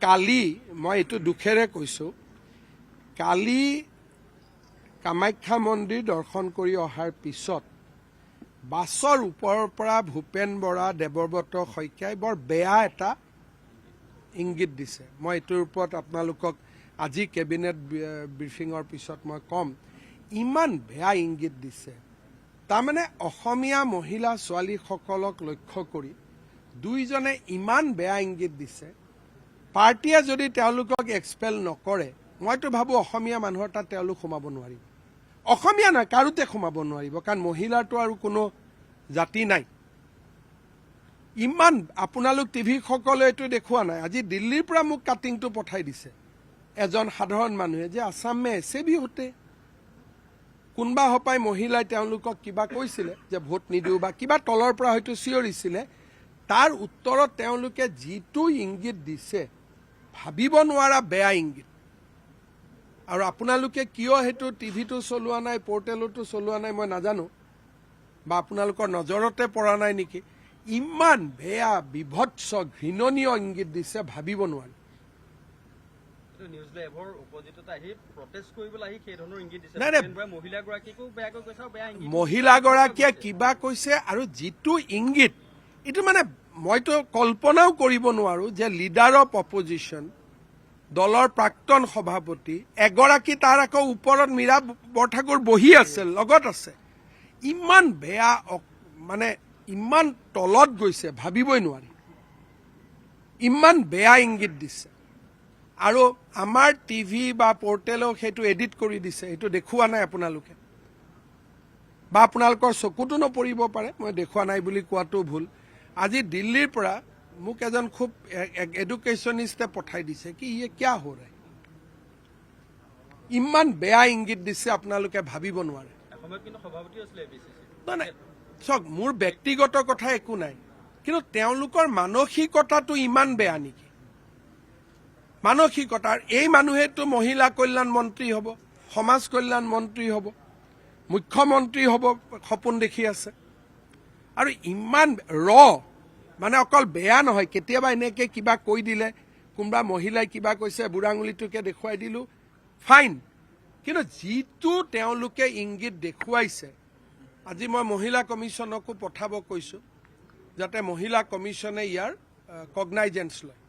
কালি মই এইটো দুখেৰে কৈছো কালি কামাখ্যা মন্দিৰ দৰ্শন কৰি অহাৰ পিছত বাছৰ ওপৰৰ পৰা ভূপেন বৰা দেৱব্ৰত শইকীয়াই বৰ বেয়া এটা ইংগিত দিছে মই এইটোৰ ওপৰত আপোনালোকক আজি কেবিনেট ব্ৰিফিঙৰ পিছত মই কম ইমান বেয়া ইংগিত দিছে তাৰমানে অসমীয়া মহিলা ছোৱালীসকলক লক্ষ্য কৰি দুইজনে ইমান বেয়া ইংগিত দিছে পাৰ্টিয়ে যদি তেওঁলোকক এক্সপেল নকৰে মইতো ভাবো অসমীয়া মানুহৰ তাত তেওঁলোক সোমাব নোৱাৰিব অসমীয়া নহয় কাৰোতে সোমাব নোৱাৰিব কাৰণ মহিলাৰটো আৰু কোনো জাতি নাই ইমান আপোনালোক টিভি সকলে এইটো দেখুৱা নাই আজি দিল্লীৰ পৰা মোক কাটিংটো পঠাই দিছে এজন সাধাৰণ মানুহে যে আসাম মে এছে ভি হোতে কোনবা হপাই মহিলাই তেওঁলোকক কিবা কৈছিলে যে ভোট নিদিও বা কিবা তলৰ পৰা হয়তো চিঞৰিছিলে তাৰ উত্তৰত তেওঁলোকে যিটো ইংগিত দিছে ভাবিব নোৱাৰা বেয়া ইংগিত আৰু আপোনালোকে কিয় হেতু টিভিটো চলোৱা নাই পোৰ্টেলটো চলোৱা নাই মই নাজানো বা আপোনালোকৰ নজৰতে পৰা নাই নেকি ইমান বেয়া বিভৎস ঘৃণনীয় ইংগিত দিছে ভাবিব নোৱাৰি মহিলাগৰাকীয়ে কিবা কৈছে আৰু যিটো ইংগিত এইটো মানে মইতো কল্পনাও কৰিব নোৱাৰো যে লিডাৰ অফ অপজিশ্যন দলৰ প্ৰাক্তন সভাপতি এগৰাকী তাৰ আকৌ ওপৰত মীৰা বৰঠাকুৰ বহি আছে লগত আছে ইমান বেয়া মানে ইমান তলত গৈছে ভাবিবই নোৱাৰি ইমান বেয়া ইংগিত দিছে আৰু আমাৰ টিভি বা পোৰ্টেলক সেইটো এডিট কৰি দিছে সেইটো দেখুৱা নাই আপোনালোকে বা আপোনালোকৰ চকুতো নপৰিব পাৰে মই দেখুৱা নাই বুলি কোৱাটো ভুল আজি দিল্লীৰ পৰা মোক এজন খুব এডুকেশ্যনিষ্টে পঠাই দিছে কি ইয়ে কিয়া হৈ ৰে ইমান বেয়া ইংগিত দিছে আপোনালোকে ভাবিব নোৱাৰে চাওক মোৰ ব্যক্তিগত কথা একো নাই কিন্তু তেওঁলোকৰ মানসিকতাটো ইমান বেয়া নেকি মানসিকতাৰ এই মানুহেতো মহিলা কল্যাণ মন্ত্ৰী হ'ব সমাজ কল্যাণ মন্ত্ৰী হ'ব মুখ্যমন্ত্ৰী হ'ব সপোন দেখি আছে আৰু ইমান মানে অকল বেয়া নহয় কেতিয়াবা এনেকে কিবা কৈ দিলে কোনোবা মহিলাই কিবা কৈছে বুঢ়াঙুলিটোকে দেখুৱাই দিলো ফাইন কিন্তু যিটো তেওঁলোকে ইংগিত দেখুৱাইছে আজি মই মহিলা কমিশ্যনকো পঠাব কৈছো যাতে মহিলা কমিশ্যনে ইয়াৰ কগনাইজেন্স লয়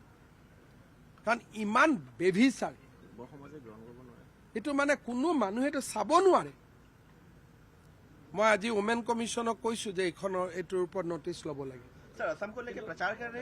কাৰণ ইমান বেভিচাৰ এইটো মানে কোনো মানুহেতো চাব নোৱাৰে মই আজি ওমেন কমিশ্যনক কৈছো যে এইটোৰ ওপৰত নটিচ ল'ব লাগে सर असम को लेकर प्रचार कर रहे हैं